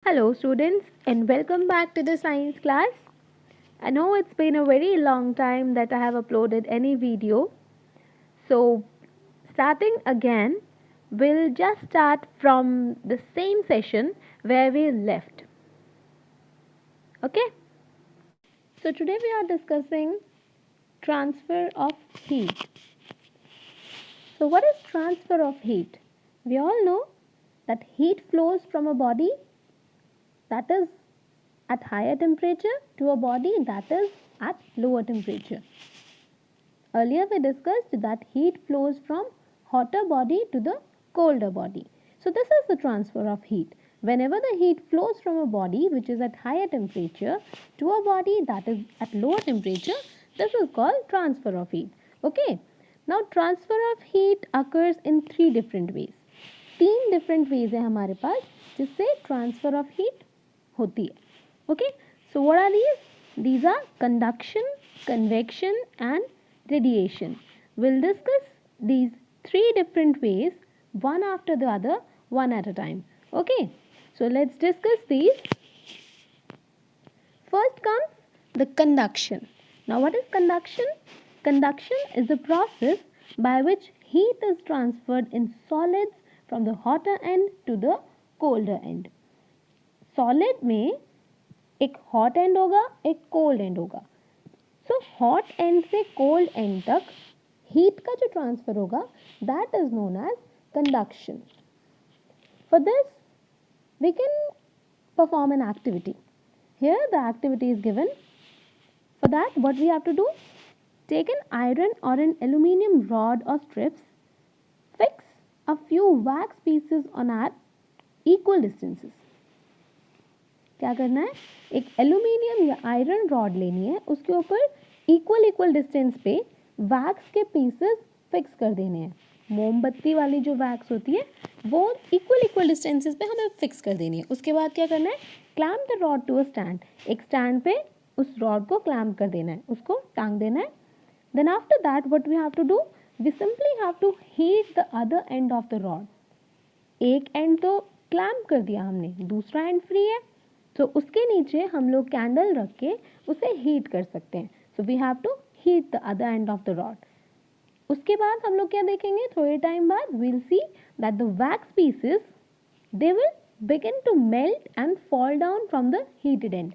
Hello students and welcome back to the science class. I know it's been a very long time that I have uploaded any video. So starting again, we'll just start from the same session where we left. Okay? So today we are discussing transfer of heat. So what is transfer of heat? We all know that heat flows from a body that is at higher temperature to a body that is at lower temperature. Earlier we discussed that heat flows from hotter body to the colder body. So this is the transfer of heat. Whenever the heat flows from a body which is at higher temperature to a body that is at lower temperature, this is called transfer of heat. Okay. Now transfer of heat occurs in three different ways. तीन different ways है हमारे पास जिससे transfer of heat होती है. Okay. So what are these? These are conduction, convection and radiation. We'll discuss these three different ways one after the other, one at a time. Okay. So let's discuss these. First comes the conduction. Now what is conduction? Conduction is the process by which heat is transferred in solids from the hotter end to the colder end. Solid में एक hot and होगा, एक cold end होगा. So hot end से cold end तक heat का जो transfer होगा that is known as conduction. For this we can perform an activity. Here the activity is given. For that what we have to do, take an iron or an aluminium rod or strips, fix a few wax pieces on at equal distances. क्या करना है, एक aluminium या iron rod लेनी है, उसके ऊपर equal distance पे वैक्स के पीसेस फिक्स कर देने हैं. मोमबत्ती वाली जो वैक्स होती है वो इक्वल डिस्टेंसेस पे हमें फिक्स कर देनी है. उसके बाद क्या करना है, clamp the rod to a stand. एक स्टैंड पे उस रॉड को क्लैम्प कर देना है, उसको टांग देना है. Then after that what we have to do, we simply have to heat the other end of the rod. एक एंड तो क्लैम्प कर दिया हमने, दूसरा एंड फ्री है, तो उसके नीचे हम लोग कैंडल रख के उसे हीट कर सकते हैं. So we have to heat the other end of the rod. उसके बाद हम लोग क्या देखेंगे, थोड़े टाइम बाद we'll see that the wax pieces they will begin to melt and fall down from the heated end.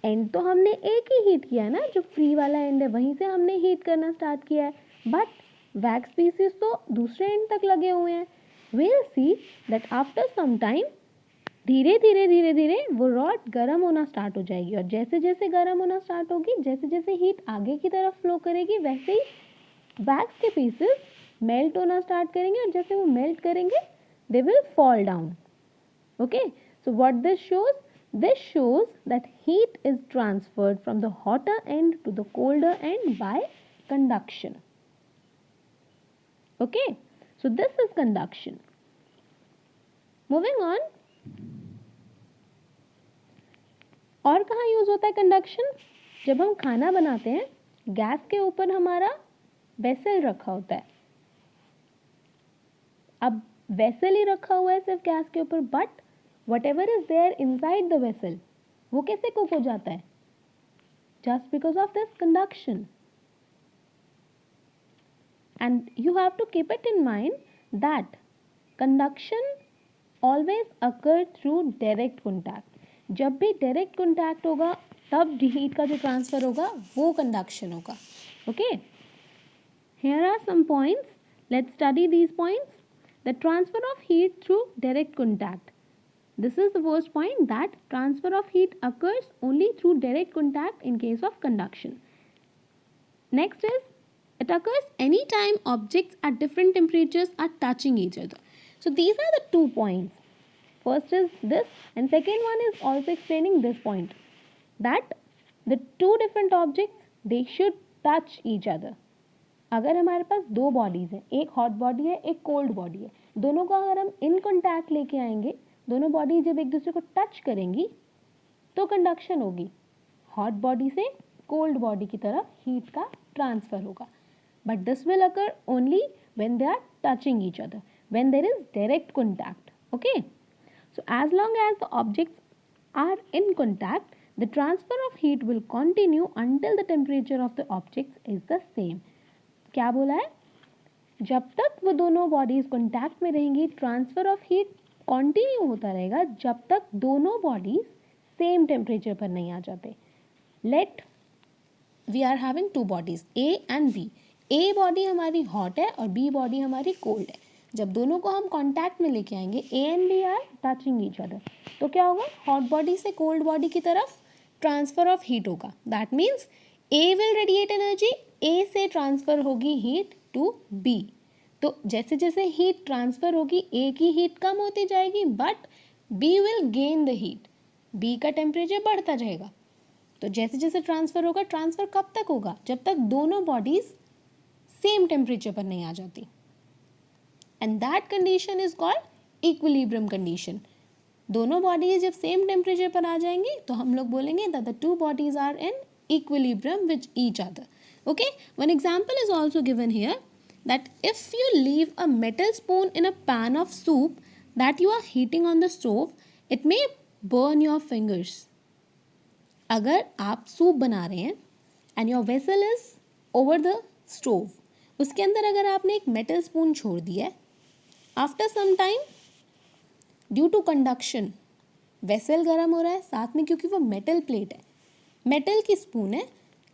End तो हमने एक ही हीट किया है ना, जो फ्री वाला एंड है वहीं से हमने हीट करना स्टार्ट किया है, बट वैक्स पीसेस तो दूसरे एंड तक लगे हुए हैं. We'll see that after some time धीरे धीरे वो रॉड गर्म होना स्टार्ट हो जाएगी. और जैसे जैसे गर्म होना स्टार्ट होगी, जैसे जैसे हीट आगे की तरफ फ्लो करेगी, वैसे ही वैक्स के पीसेस मेल्ट होना स्टार्ट करेंगे. और जैसे वो मेल्ट करेंगे they will fall down. Okay. So what this shows, this shows that heat is transferred from the hotter end to the colder end by conduction. Okay. So this is conduction. Moving on. और कहाँ use होता है conduction, जब हम खाना बनाते हैं gas के ऊपर हमारा वेसल रखा होता है. अब वेसल ही रखा हुआ है सिर्फ गैस के ऊपर, but whatever is there inside the vessel वो कैसे कुक हो जाता है, just because of this conduction. And you have to keep it in mind that conduction always occur through direct contact. जब भी डायरेक्ट कॉन्टैक्ट होगा तब हीट का जो ट्रांसफर होगा वो कंडक्शन होगा. Okay. Here are some points, let's study these points. The transfer of heat through direct contact. This is the first point, that transfer of heat occurs only through direct contact in case of conduction. Next is, it occurs anytime objects at different temperatures are touching each other. So these are the 2 points. First is this and second one is also explaining this point, that the two different objects they should touch each other. अगर हमारे पास दो bodies हैं, एक hot body है एक cold body है, दोनों को अगर हम इन कॉन्टैक्ट लेके आएंगे, दोनों बॉडी जब एक दूसरे को टच करेंगी तो कंडक्शन होगी. हॉट बॉडी से कोल्ड बॉडी की तरफ हीट का ट्रांसफर होगा, but this will occur only when they are touching each other, when there is direct contact. Okay. So as long as the objects are in contact, the transfer of heat will continue until the temperature of the objects is the same. क्या बोला है? जब तक वो दोनों bodies contact में रहेंगी, transfer of heat continue होता रहेगा जब तक दोनों बॉडीज सेम टेम्परेचर पर नहीं आ जाते. Let we are having two bodies A and B. A body हमारी हॉट है और बी बॉडी हमारी कोल्ड है. जब दोनों को हम कांटेक्ट में लेके आएंगे, A and B are touching each other, तो क्या होगा? हॉट बॉडी से कोल्ड बॉडी की तरफ ट्रांसफर ऑफ हीट होगा. That means A will radiate energy, A से ट्रांसफर होगी हीट टू बी. तो जैसे जैसे हीट ट्रांसफर होगी, ए की हीट कम होती जाएगी, but B will gain the heat. B का टेम्परेचर बढ़ता जाएगा. तो जैसे जैसे ट्रांसफर होगा, ट्रांसफर कब तक होगा? जब तक दोनों बॉडीज सेम टेम्परेचर पर नहीं आ जाती. And that condition is called equilibrium condition. दोनों बॉडीज जब सेम टेम्परेचर पर आ जाएंगी तो हम लोग बोलेंगे that the two bodies are in equilibrium with each other. Okay, one example is also given here, that if you leave a metal spoon in a pan of soup that you are heating on the stove, it may burn your fingers. अगर आप soup बना रहे हैं and your vessel is over the stove, उसके अंदर अगर आपने एक मेटल स्पून छोड़ दिया है, after some time due to conduction vessel गर्म हो रहा है, साथ में क्योंकि वो मेटल प्लेट है, मेटल की स्पून है,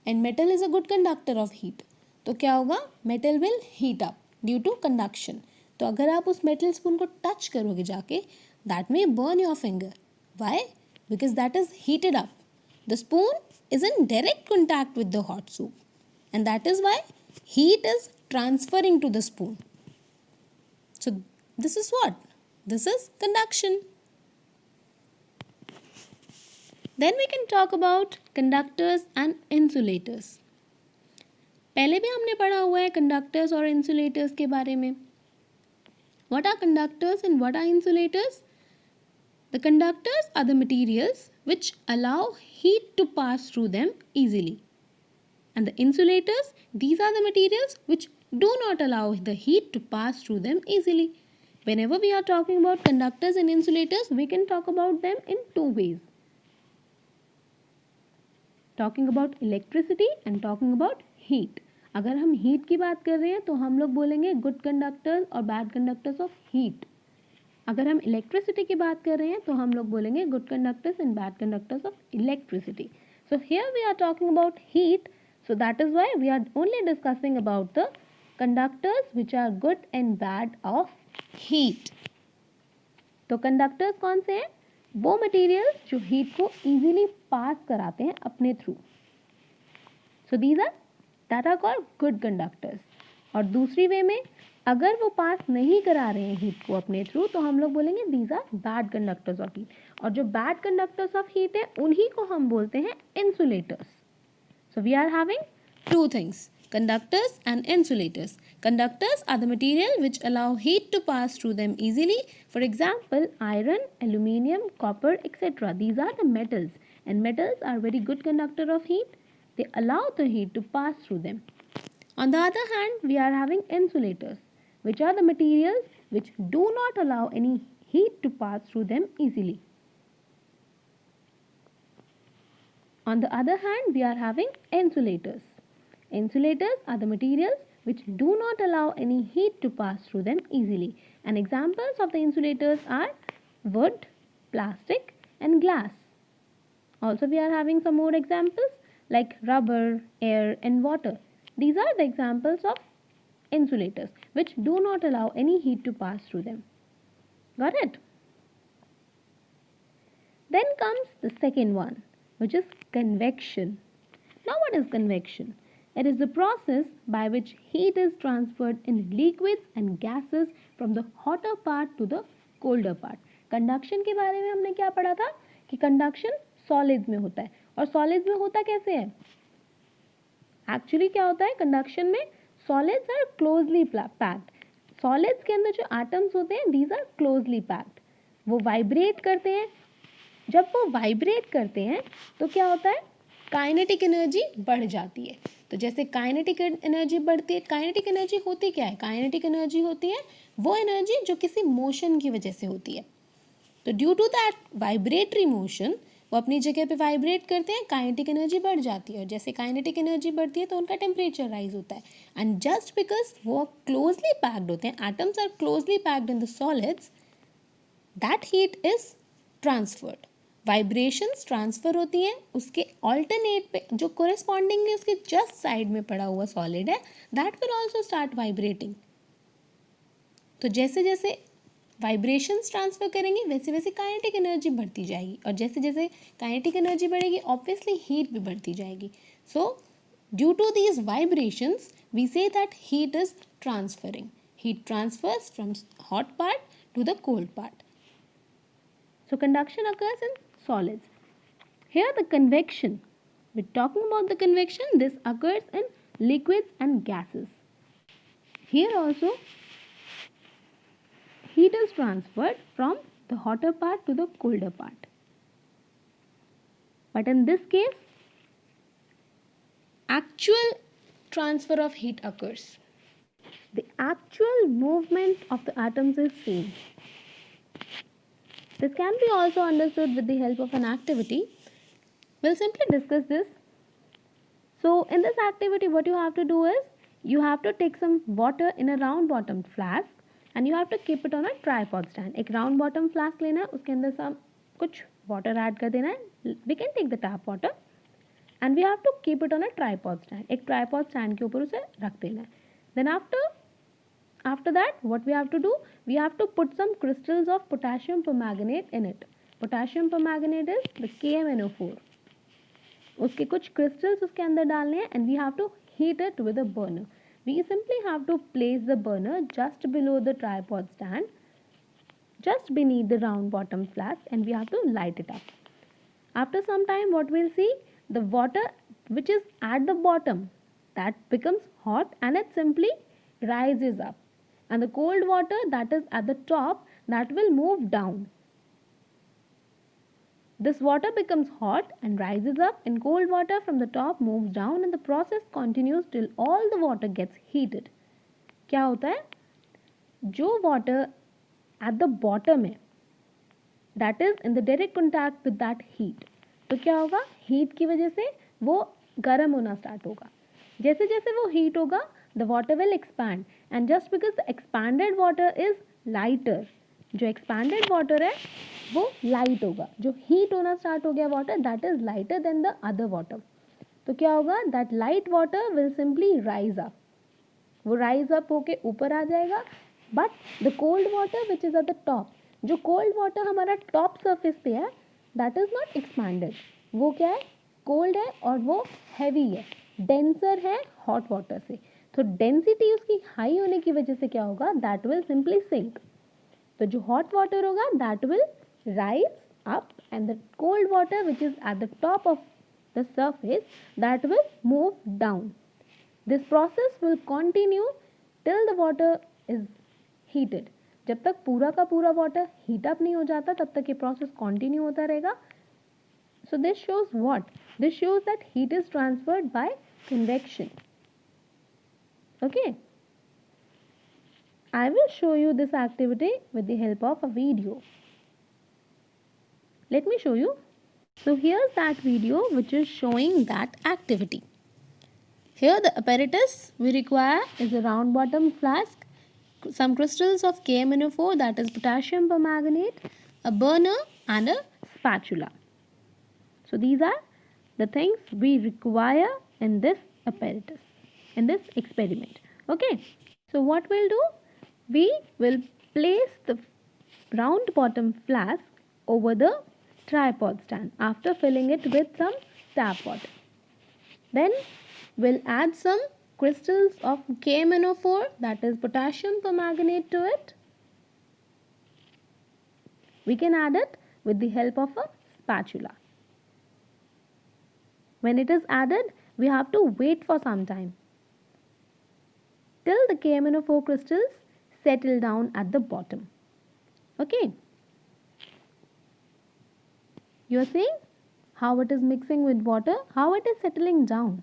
and metal is a good conductor of heat. तो क्या होगा? Metal will heat up due to conduction. तो अगर आप उस मेटल स्पून को टच करोगे जाके, that may burn your finger. Why? Because that is heated up. The spoon is in direct contact with the hot soup, and that is why heat is transferring to the spoon. So this is what? This is conduction. Then we can talk about conductors and insulators. पहले भी हमने पढ़ा हुआ है conductors और insulators के बारे में. What are conductors and what are insulators? The conductors are the materials which allow heat to pass through them easily. And the insulators, these are the materials which do not allow the heat to pass through them easily. Whenever we are talking about conductors and insulators, we can talk about them in two ways. Talking about electricity and talking about heat. अगर हम heat की बात कर रहे हैं तो हम लोग बोलेंगे गुड कंडक्टर्स और बैड कंडक्टर्स ऑफ हीट. अगर हम इलेक्ट्रिसिटी की बात कर रहे हैं तो हम लोग बोलेंगे good conductors and bad conductors of electricity. So here we are talking about heat, so that is why we are only discussing about the conductors which are good and bad of heat. तो conductors कौन से हैं? वो materials जो heat को easily pass कराते हैं अपने थ्रू. So these are that are called good conductors. और दूसरी वे में अगर वो पास नहीं करा रहे हैं हीट को अपने थ्रू तो हम लोग बोलेंगे these are bad conductors of heat. और जो बैड कंडक्टर्स ऑफ हीट है उन्हीं को हम बोलते हैं insulators. So we are having two things, conductors and insulators. Conductors are the material which allow heat to pass through them easily. For example, iron, aluminium, copper, etc. These are the metals, and metals are very good conductor of heat. They allow the heat to pass through them. On the other hand, we are having insulators, which are the materials which do not allow any heat to pass through them easily. On the other hand, we are having insulators. Insulators are the materials which do not allow any heat to pass through them easily. And examples of the insulators are wood, plastic, and glass. Also, we are having some more examples like rubber, air, and water. These are the examples of insulators which do not allow any heat to pass through them. Got it? Then comes the second one, which is convection. Now, what is convection? It is the process by which heat is transferred in liquids and gases from the hotter part to the colder part. Conduction के बारे में हमने क्या पढ़ा था कि conduction solids में होता है. और सॉलिड्स में होता कैसे है? एक्चुअली क्या होता है कंडक्शन में? Solids are closely packed. Solids के अंदर जो एटम्स होते हैं दीज आर क्लोजली पैक्ड. वो वाइब्रेट करते हैं. जब वो वाइब्रेट करते हैं तो क्या होता है? काइनेटिक एनर्जी बढ़ जाती है. तो जैसे काइनेटिक एनर्जी बढ़ती है, काइनेटिक एनर्जी होती क्या है? काइनेटिक एनर्जी होती है वो एनर्जी जो किसी मोशन की वजह से होती है. तो due to that vibratory motion वो अपनी जगह पे वाइब्रेट करते हैं, काइनेटिक एनर्जी बढ़ जाती है, और जैसे काइनेटिक एनर्जी बढ़ती है तो उनका टेम्परेचर राइज होता है। एंड जस्ट बिकॉज वो क्लोजली पैक्ड होते हैं, atoms are closely packed in the solids, that heat is transferred. Vibrations transfer होती हैं उसके ऑल्टरनेट पे, जो कोरेस्पॉन्डिंगली उसके जस्ट साइड में पड़ा हुआ सॉलिड है, that will also start vibrating. तो जैसे जैसे वाइब्रेशंस ट्रांसफर करेंगे वैसे वैसे काइनेटिक एनर्जी बढ़ती जाएगी, और जैसे जैसे काइनेटिक एनर्जी बढ़ेगी ऑब्वियसली हीट भी बढ़ती जाएगी। So due to these vibrations we say that heat is transferring, heat transfers from hot part to the cold part. So conduction occurs in solids. Here the convection, we're talking about the convection, this occurs in liquids and gases. Here also heat is transferred from the hotter part to the colder part. But in this case, actual transfer of heat occurs. The actual movement of the atoms is same. This can be also understood with the help of an activity. We'll simply discuss this. So in this activity what you have to do is, you have to take some water in a round bottomed flask and you have to keep it on a tripod stand. एक round bottom flask लेना है, उसके अंदर सब कुछ water add कर देना है. We can take the tap water and we have to keep it on a tripod stand. एक tripod stand के ऊपर उसे रख देना है. Then after that what we have to do, we have to put some crystals of potassium permanganate in it. Potassium permanganate is the KMnO4. उसके कुछ crystals उसके अंदर डालने हैं and we have to heat it with a burner. We simply have to place the burner just below the tripod stand, just beneath the round bottom flask, and we have to light it up. After some time what we'll see, the water which is at the bottom, that becomes hot and it simply rises up, and the cold water that is at the top, that will move down. This water becomes hot and rises up, and cold water from the top moves down, and the process continues till all the water gets heated. क्या होता है, जो water at the bottom है, that is in the direct contact with that heat, तो क्या होगा, heat की वजह से वो गर्म होना start होगा. जैसे जैसे वो heat होगा, the water will expand, and just because the expanded water is lighter, जो expanded water है वो light होगा, जो heat होना start हो गया water, that is lighter than the other water. तो क्या होगा, that light water will simply rise up, वो rise up होके ऊपर आ जाएगा. but the cold water which is at the top, जो cold water हमारा top surface पे है, that is not expanded, वो क्या है, cold है और वो heavy है, denser है hot water से. तो डेंसिटी उसकी हाई होने की वजह से क्या होगा, दैट विल सिंपली सिंक. तो जो हॉट वाटर होगा that will rise up, and the cold water which is at the top of the surface that will move down. This process will continue till the water is heated. जब तक पूरा का पूरा water heat up नहीं हो जाता तब तक ये प्रोसेस कंटिन्यू होता रहेगा. So this shows what, this shows that heat is transferred by convection. Okay, I will show you this activity with the help of a video. Let me show you. So here's that video which is showing that activity. Here the apparatus we require is a round bottom flask, some crystals of KMnO4, that is potassium permanganate, a burner and a spatula. So these are the things we require in this apparatus, in this experiment. Okay, so what we'll do, we will place the round bottom flask over the tripod stand after filling it with some tap water. Then we'll add some crystals of KMnO4, that is potassium permanganate, to it. We can add it with the help of a spatula. When it is added, we have to wait for some time till the KMnO4 crystals settle down at the bottom. Okay, you are seeing how it is mixing with water, how it is settling down.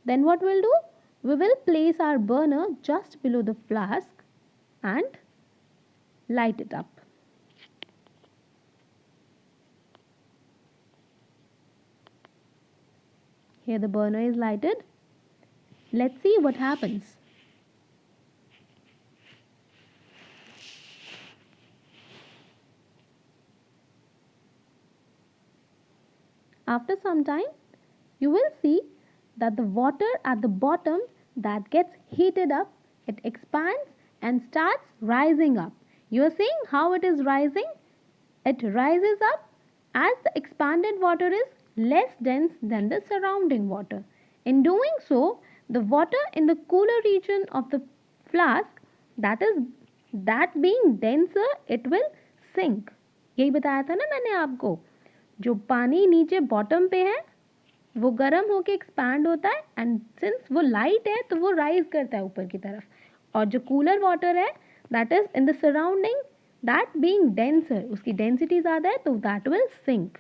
Then what we'll do, we will place our burner just below the flask and light it up. Here the burner is lighted. Let's see what happens. After some time, you will see that the water at the bottom that gets heated up, it expands and starts rising up. You are seeing how it is rising? It rises up as the expanded water is less dense than the surrounding water. In doing so, the water in the cooler region of the flask, that being denser, it will sink. यही बताया था ना मैंने आपको, जो पानी नीचे bottom पे है वो गर्म होके एक्सपैंड होता है एंड सिंस वो लाइट है तो वो राइज करता है ऊपर की तरफ, और जो कूलर वाटर है that is in the surrounding, that being denser, उसकी डेंसिटी ज़्यादा है तो that will sink.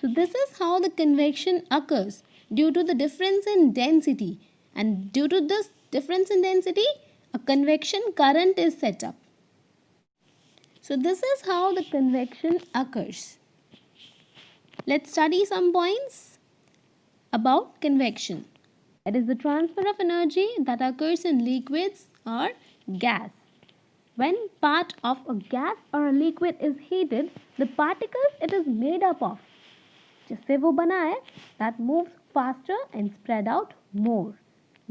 So this is how the convection occurs due to the difference in density, and due to this difference in density a convection current is set up. So this is how the convection occurs. Let's study some points about convection. It is the transfer of energy that occurs in liquids or gas. When part of a gas or a liquid is heated, the particles it is made up of, जिससे वो बना है, that moves faster and spread out more.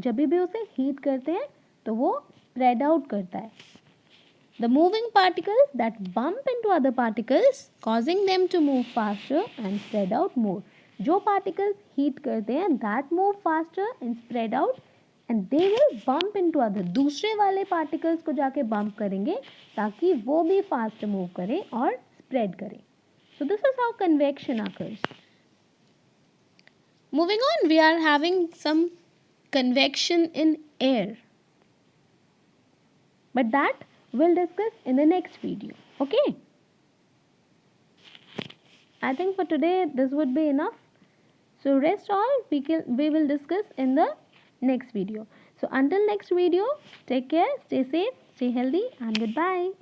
जब भी उसे heat करते हैं तो वो spread out करता है. The moving particles that bump into other particles, causing them to move faster and spread out more. जो particles heat करते हैं that move faster and spread out and they will bump into other. दूसरे वाले particles को जाके bump करेंगे ताकि वो भी fast move करें और spread करें. So this is how convection occurs. Moving on, we are having some convection in air, but that we'll discuss in the next video. Okay, I think for today this would be enough. So rest all we will discuss in the next video. So until next video, take care, stay safe, stay healthy, and goodbye.